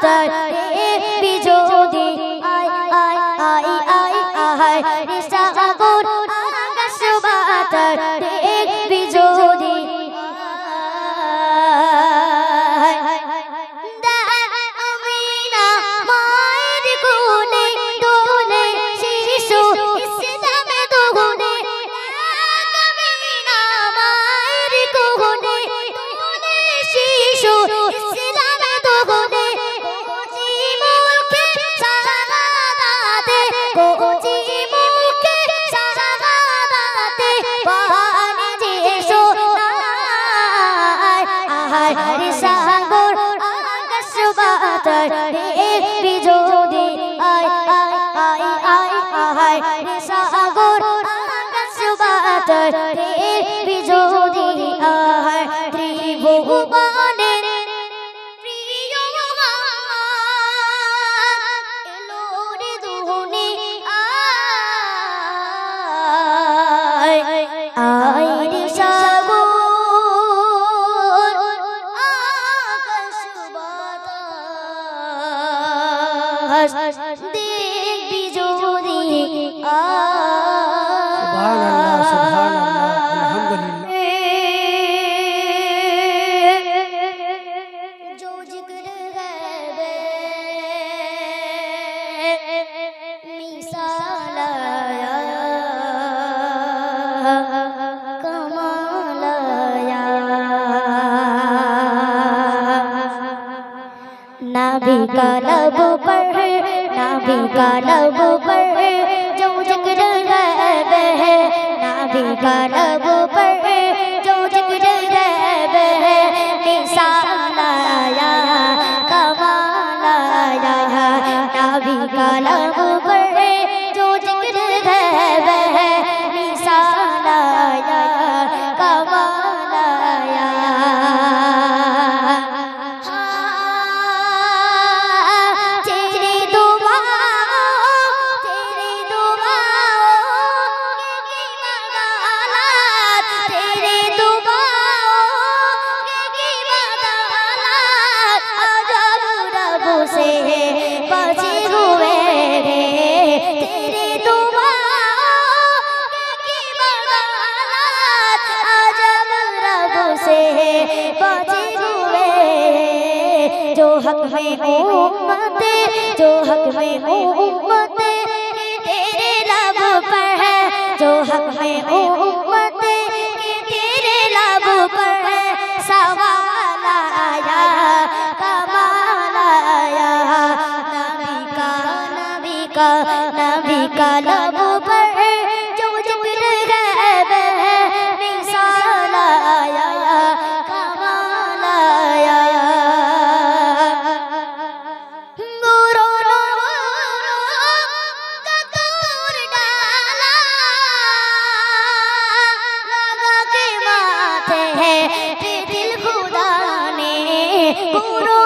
বাতার বিজোদি আয় আয় আয় আয় আয় সাগর আকাশ বাতার বিজোদি সাগর আকাশ বাতার বিজোদি আয় আয় আয় আয় আয় সাগর আকাশ বাতার বিজোদি আয় ত্রিভুবনের প্রিয় এলো রে দুনি আয় আয় রে সাগর দেখবি যদি সুবহানাল্লাহ সুবহানাল্লাহ আলহামদুলিল্লাহ जो जिक्र है मिसाल आया कमाल आया नबी का लब पर नबी का लब पर जो जिक्र है नबी का लब पर जो जिक्र है मिसाल आया कमाल आया नबी का लब पर जो जिक्र है मिसाल आया कमाल आया से बचे हुए रे तेरे दुआओं की बगावत अजब रब से बचे हुए जो हक में उम्मत जो हक में उम्मत तेरे लब पर है जो हक में उम्मत तेरे लब पर है सवाल आया नबी का लब पर जो जिक्र है मिसाल आया कमाल आया गुरु का तोड़ डाला लगा के माथे है दिल खुदा ने गुरु